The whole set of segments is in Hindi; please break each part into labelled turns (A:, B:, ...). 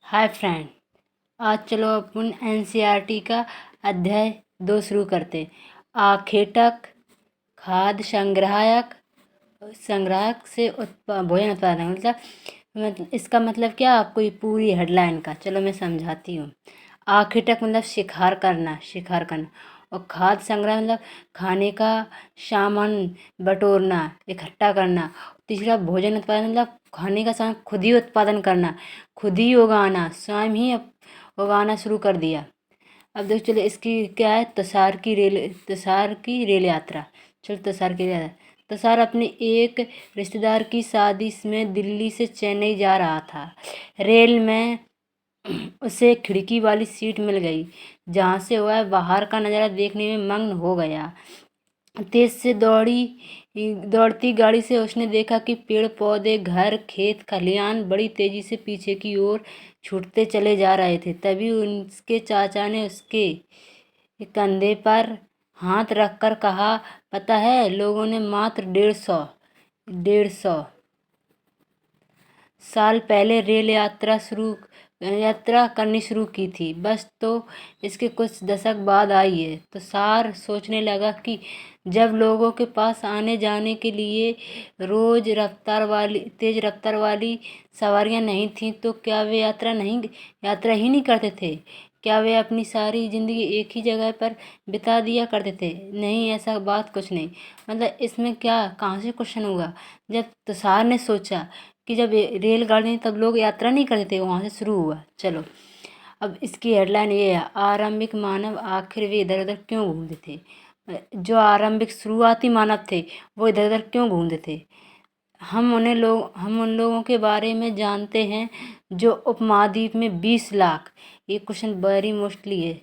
A: Hi friend. आज चलो अपन एनसीईआरटी का अध्याय 2 शुरू करते। आखेटक खाद्य संग्राहक से भोजन उत्पादन मतलब इसका मतलब क्या, आपको ये पूरी हेडलाइन का चलो मैं समझाती हूँ। आखेटक मतलब शिकार करना और खाद्य संग्रह मतलब खाने का सामान बटोरना, इकट्ठा करना। तीसरा भोजन उत्पादन मतलब खाने का सामान खुद ही उत्पादन करना, खुद ही उगाना, स्वयं ही उगाना शुरू कर दिया। अब देखो चलो इसकी क्या है, तसार की रेल यात्रा। चलो तसार की रेल यात्रा। तसार अपने एक रिश्तेदार की शादी में दिल्ली से चेन्नई जा रहा था। रेल में उसे खिड़की वाली सीट मिल गई, जहाँ से वह बाहर का नज़ारा देखने में मग्न हो गया। तेज से दौड़ती गाड़ी से उसने देखा कि पेड़ पौधे, घर, खेत खलिहान बड़ी तेजी से पीछे की ओर छूटते चले जा रहे थे। तभी उसके चाचा ने उसके कंधे पर हाथ रखकर कहा, पता है, लोगों ने मात्र 150 साल पहले रेल यात्रा करनी शुरू की थी, बस तो इसके कुछ दशक बाद आई है। तो सार सोचने लगा कि जब लोगों के पास आने जाने के लिए रोज तेज रफ्तार वाली सवारियां नहीं थीं, तो क्या वे यात्रा ही नहीं करते थे? क्या वे अपनी सारी ज़िंदगी एक ही जगह पर बिता दिया करते थे? नहीं, ऐसा बात कुछ नहीं। मतलब इसमें क्या, कहाँ से क्वेश्चन हुआ? जब तुषार ने सोचा कि जब रेलगाड़ी तब लोग यात्रा नहीं करते थे, वहाँ से शुरू हुआ। चलो अब इसकी हेडलाइन ये है, आरंभिक मानव आखिर वे इधर उधर क्यों घूमते थे? जो आरंभिक शुरुआती मानव थे वो इधर उधर क्यों घूमते थे? हम उन लोगों के बारे में जानते हैं जो उपमहाद्वीप में 20 लाख, ये क्वेश्चन वेरी मोस्टली है,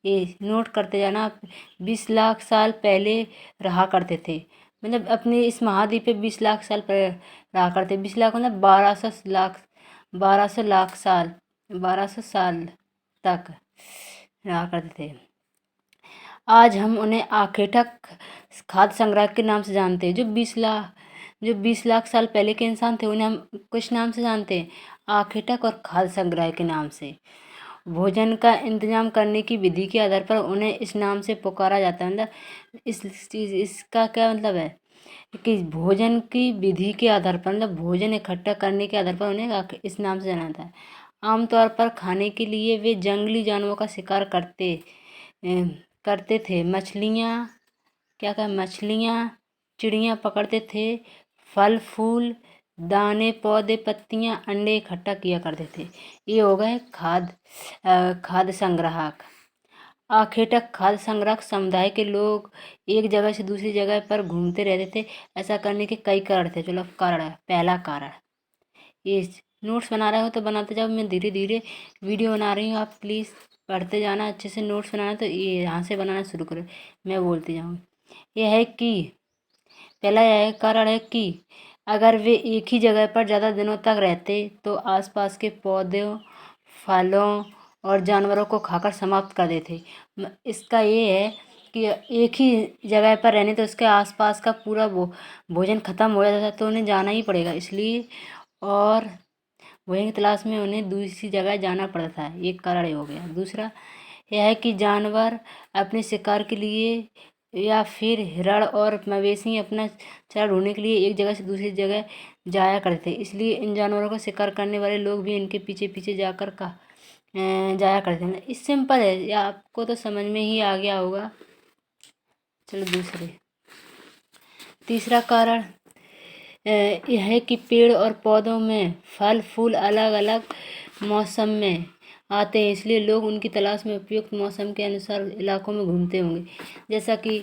A: ये नोट करते जाना आप, 20 लाख साल पहले रहा करते थे। मतलब अपने इस महाद्वीप पे 20 लाख साल पहले रहा करते। 20 लाख मतलब 1200 साल तक रहा करते थे। आज हम उन्हें आखेटक खाद्य संग्रह के नाम से जानते हैं। जो 20 लाख साल पहले के इंसान थे उन्हें हम कुछ नाम से जानते हैं, आखेटक और खाद्य संग्रह के नाम से। भोजन का इंतजाम करने की विधि के आधार पर उन्हें इस नाम से पुकारा जाता है। मतलब इसका क्या मतलब है कि भोजन की विधि के आधार पर, मतलब भोजन इकट्ठा करने के आधार पर उन्हें इस नाम से जाना जाता है। आमतौर पर खाने के लिए वे जंगली जानवरों का शिकार करते थे। मछलियाँ, चिड़ियाँ पकड़ते थे। फल फूल, दाने, पौधे, पत्तियाँ, अंडे इकट्ठा किया करते थे। ये हो गए खाद्य संग्राहक। आखेटक खाद्य संग्राहक समुदाय के लोग एक जगह से दूसरी जगह पर घूमते रहते थे। ऐसा करने के कई कारण थे। चलो कारण है, पहला कारण, ये नोट्स बना रहे हो तो बनाते जाओ, मैं धीरे धीरे वीडियो बना रही हूँ, आप प्लीज़ पढ़ते जाना। अच्छे से नोट्स बनाना तो ये यहाँ से बनाना शुरू करो, मैं बोलती जाऊँगी। यह है कि पहला यह कारण है कि अगर वे एक ही जगह पर ज़्यादा दिनों तक रहते तो आसपास के पौधों, फलों और जानवरों को खाकर समाप्त कर देते। इसका ये है कि एक ही जगह पर रहने तो उसके आसपास का पूरा भोजन खत्म हो जाता था, तो उन्हें जाना ही पड़ेगा इसलिए, और भोजन की तलाश में उन्हें दूसरी जगह जाना पड़ता था। ये कारण ये हो गया। दूसरा यह है कि जानवर अपने शिकार के लिए या फिर हिरण और मवेशी अपना चारा ढूंढने के लिए एक जगह से दूसरी जगह जाया करते थे, इसलिए इन जानवरों का शिकार करने वाले लोग भी इनके पीछे पीछे जाया करते हैं। इस सिंपल है, या आपको तो समझ में ही आ गया होगा। चलो तीसरा कारण यह है कि पेड़ और पौधों में फल फूल अलग अलग मौसम में आते हैं, इसलिए लोग उनकी तलाश में उपयुक्त मौसम के अनुसार इलाकों में घूमते होंगे। जैसा कि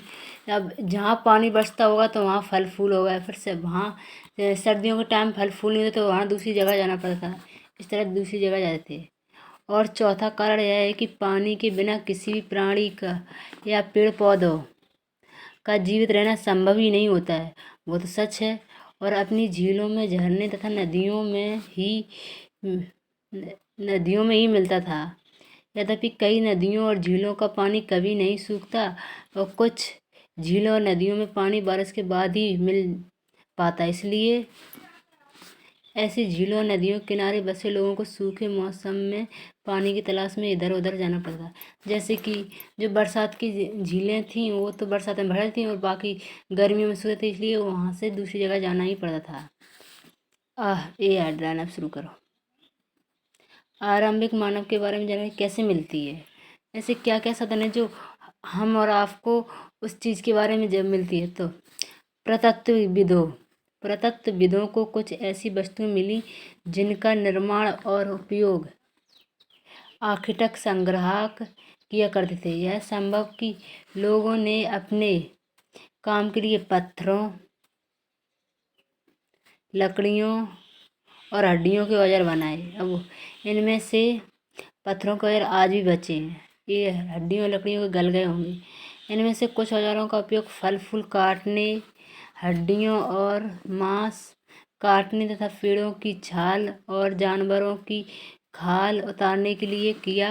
A: अब जहाँ पानी बरसता होगा तो वहाँ फल फूल होगा, फिर से वहाँ सर्दियों के टाइम फल फूल नहीं होते तो वहाँ दूसरी जगह जाना पड़ता है, इस तरह दूसरी जगह जाते थे। और चौथा कारण यह है कि पानी के बिना किसी भी प्राणी का या पेड़ पौधों का जीवित रहना संभव ही नहीं होता है। वो तो सच है। और अपनी झीलों में, झरने तथा नदियों में ही मिलता था। यद्यपि कई नदियों और झीलों का पानी कभी नहीं सूखता और कुछ झीलों और नदियों में पानी बारिश के बाद ही मिल पाता, इसलिए ऐसी झीलों और नदियों के किनारे बसे लोगों को सूखे मौसम में पानी की तलाश में इधर उधर जाना पड़ता। जैसे कि जो बरसात की झीलें थीं वो तो बरसात में भर थी और बाकी गर्मियों में सूखे थे, इसलिए वहाँ से दूसरी जगह जाना ही पड़ता था। ये हेडलाइन अब शुरू करो। आरंभिक मानव के बारे में जानकारी कैसे मिलती है? ऐसे क्या क्या साधन है जो हम और आपको उस चीज़ के बारे में जब मिलती है? तो प्रतत्वविदों को कुछ ऐसी वस्तुएं मिली जिनका निर्माण और उपयोग आखिटक संग्राहक किया करते थे। यह संभव कि लोगों ने अपने काम के लिए पत्थरों, लकड़ियों और हड्डियों के औजार बनाए। अब इनमें से पत्थरों के औजार आज भी बचे हैं, ये हड्डियों और लकड़ियों के गल गए होंगे। इनमें से कुछ औजारों का उपयोग फल फूल काटने, हड्डियों और मांस काटने तथा पेड़ों की छाल और जानवरों की खाल उतारने के लिए किया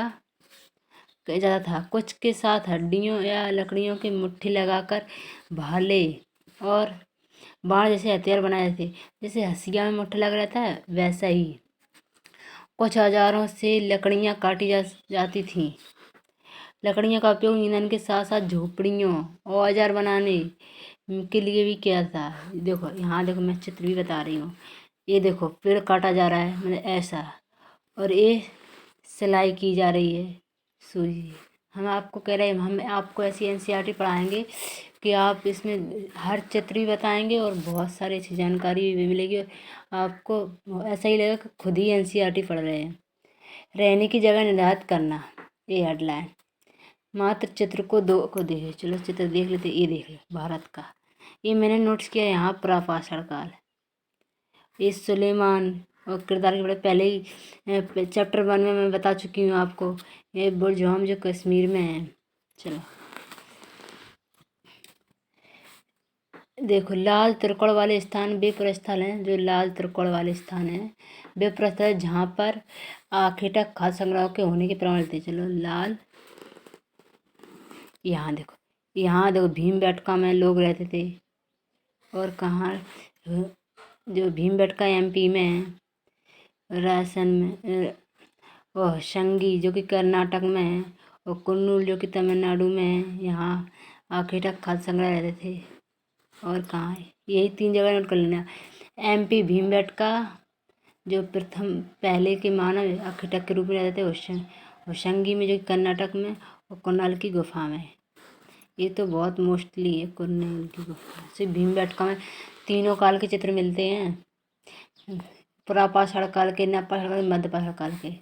A: जाता था। कुछ के साथ हड्डियों या लकड़ियों की मुट्ठी लगाकर भाले और बाण जैसे हथियार बनाए थे। जैसे हंसिया में मुट्ठी लगा रहता है वैसा ही कुछ औजारों से लकड़ियाँ काटी जाती थीं। लकड़ियों का उपयोग ईंधन के साथ साथ झोपड़ियों और औजार बनाने के लिए भी किया था। देखो यहाँ देखो, मैं चित्र भी बता रही हूँ। ये देखो पेड़ काटा जा रहा है, मतलब ऐसा, और ये सिलाई की जा रही है सुई। हम आपको कह रहे हैं, हम आपको ऐसी एनसीईआरटी पढ़ाएंगे कि आप इसमें हर चित्र भी बताएंगे और बहुत सारी अच्छी जानकारी भी मिलेगी और आपको ऐसा ही लगेगा कि खुद ही एनसीईआरटी पढ़ रहे हैं। रहने की जगह निर्धारित करना, ये हेडलाइन। मात्र चित्र को देखे, चलो चित्र देख लेते। ये देख लो भारत का, ये मैंने नोट्स किया यहाँ प्रापाषाण काल। ये सुलेमान और किरदार के बड़े पहले ही चैप्टर 1 में मैं बता चुकी हूँ आपको। ये बुर्जहोम जो कश्मीर में है। चलो देखो, लाल त्रिकोण वाले स्थान वे प्रस्थल हैं, जो लाल त्रिकोण वाले स्थान हैं वे प्रस्थल हैं जहाँ पर आखेटक खाद्य संग्रह के होने के प्रमाण थे। चलो लाल, यहाँ देखो भीमबेटका में लोग रहते थे। और कहाँ, जो भीमबेटका एमपी में है, रायसन में, और शंगी जो कि कर्नाटक में है, और कुन्नूल जो कि तमिलनाडु में है। यहाँ आखेटक खाद्य संग्रह रहते थे। और कहाँ है, यही 3 जगह नोट कर लेना। एमपी भीमबेटका जो प्रथम पहले के मानव आखेटक के रूप में रहते थे, होशंगी में जो कर्नाटक में, और कुन्नाल की गुफा में। ये तो बहुत मोस्टली है कुन्नाल की गुफा। सिर्फ भीमबेटका में तीनों काल के चित्र मिलते हैं, प्रापाषाण काल के, नवपाषाण काल के, मध्यपाषाण काल के।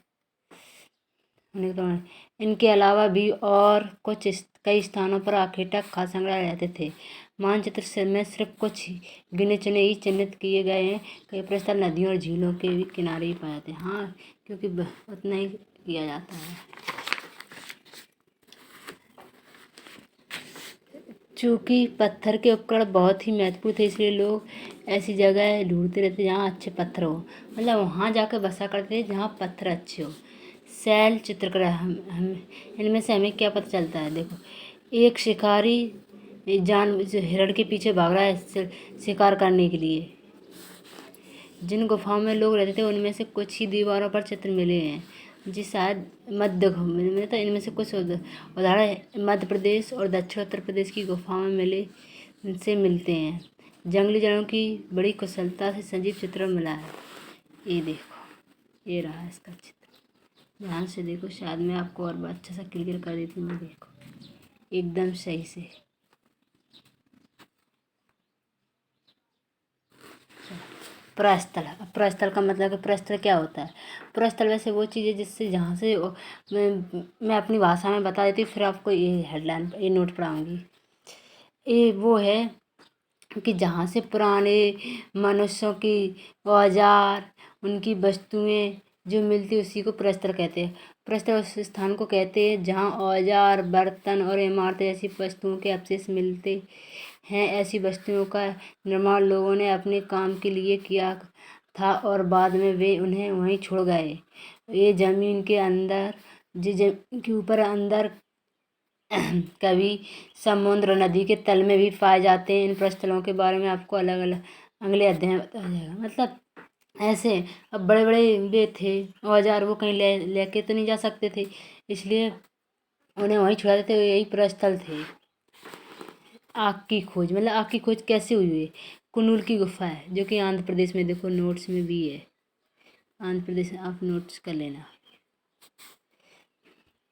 A: इनके अलावा भी और कुछ कई स्थानों पर आखेटक खाद्य संग्रह रहते थे। मानचित्र में सिर्फ कुछ गिने चुने ही चिन्हित किए गए हैं। कई प्रस्थल नदियों और झीलों के भी किनारे ही पाए जाते हैं। हाँ, क्योंकि उतना ही किया जाता है। चूँकि पत्थर के उपकरण बहुत ही महत्वपूर्ण थे, इसलिए लोग ऐसी जगह ढूंढते रहते जहाँ अच्छे पत्थर हो, मतलब वहाँ जाकर बसा करते थे जहाँ पत्थर अच्छे हो। शैल चित्रकला, हम इनमें से हमें क्या पता चलता है? देखो, एक शिकारी जो हिरण के पीछे भाग रहा है शिकार करने के लिए। जिन गुफाओं में लोग रहते थे उनमें से कुछ ही दीवारों पर चित्र मिले हैं, जी शायद मध्य में, तो इनमें से कुछ उदाहरण मध्य प्रदेश और दक्षिण उत्तर प्रदेश की गुफाओं में मिलते हैं। जंगली जानवरों की बड़ी कुशलता से संजीव चित्र मिला है। ये देखो, ये रहा इसका चित्र, ध्यान से देखो, शायद मैं आपको और अच्छा सा क्लियर कर देती हूँ। देखो एकदम सही से। प्रस्थल का मतलब कि प्रस्थल क्या होता है? प्रस्थल वैसे वो चीज़ है जिससे, जहाँ से मैं अपनी भाषा में बता देती हूँ, फिर आपको ये हेडलाइन, ये नोट पढ़ाऊँगी। ये वो है कि जहाँ से पुराने मनुष्यों की औजार, उनकी वस्तुएं जो मिलती उसी को प्रस्थल कहते हैं। प्रस्थल उस स्थान को कहते हैं जहाँ औजार, बर्तन और इमारतें जैसी वस्तुओं के अवशेष मिलते हैं। ऐसी वस्तुओं का निर्माण लोगों ने अपने काम के लिए किया था और बाद में वे उन्हें वहीं छोड़ गए। ये जमीन के अंदर, के ऊपर, अंदर, कभी समुद्र, नदी के तल में भी पाए जाते हैं। इन प्रस्थलों के बारे में आपको अलग अलग अगले अध्याय में बताया जाएगा। मतलब ऐसे अब बड़े बड़े वे थे औजार, वो कहीं लेके तो नहीं जा सकते थे, इसलिए उन्हें वहीं छुड़ा देते। यही प्रस्थल थे। आग की खोज, मतलब आग की खोज कैसे हुई है? कुनूल की गुफा है, जो कि आंध्र प्रदेश में, देखो नोट्स में भी है। आंध्र प्रदेश में आप नोट्स कर लेना।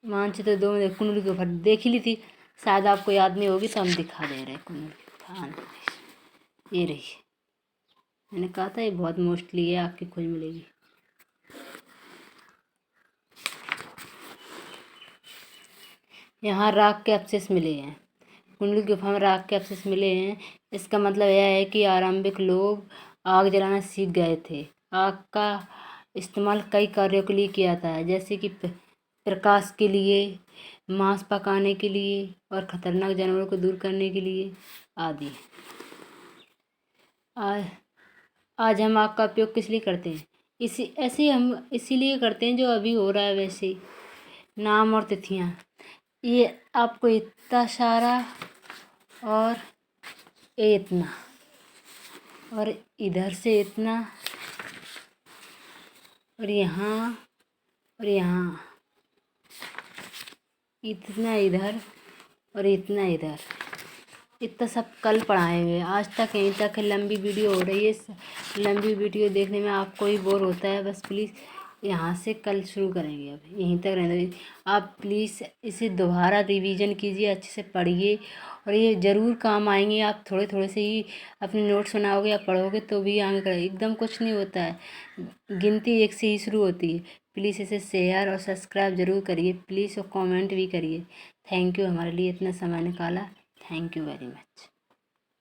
A: मानचित्र 2 में कुनूल की गुफा देख ही ली थी, शायद आपको याद नहीं होगी तो हम दिखा दे रहे हैं। कुनूल की गुफा आंध्र प्रदेश, ये रही। मैंने कहा था ये बहुत मोस्टली है, आग की खोज मिलेगी। यहाँ राख के अवशेष मिले हैं। कुंडली गुफा में राख के अवशेष मिले हैं। इसका मतलब यह है कि आरंभिक लोग आग जलाना सीख गए थे। आग का इस्तेमाल कई कार्यों के लिए किया जाता है, जैसे कि प्रकाश के लिए, मांस पकाने के लिए और खतरनाक जानवरों को दूर करने के लिए आदि। आज आज हम आग का उपयोग किस लिए करते हैं? हम इसीलिए करते हैं जो अभी हो रहा है वैसे ही। नाम और तिथियाँ, ये आपको इतना सारा और ये इतना और इधर से इतना और यहाँ और यहाँ, इतना इधर और इतना इधर, इतना सब कल पढ़ाए हुए। आज तक यहीं तक लंबी वीडियो हो रही है। लंबी वीडियो देखने में आपको ही बोर होता है, बस प्लीज़ यहाँ से कल शुरू करेंगे। अब यहीं तक रहने दीजिए। आप प्लीज़ इसे दोबारा रिवीजन कीजिए, अच्छे से पढ़िए और ये ज़रूर काम आएंगे। आप थोड़े थोड़े से ही अपने नोट्स बनाओगे या पढ़ोगे तो भी आगे करेंगे। एकदम कुछ नहीं होता है, गिनती एक से ही शुरू होती है। प्लीज़ इसे शेयर और सब्सक्राइब ज़रूर करिए प्लीज़, और कमेंट भी करिए। थैंक यू हमारे लिए इतना समय निकाला। Thank you very much.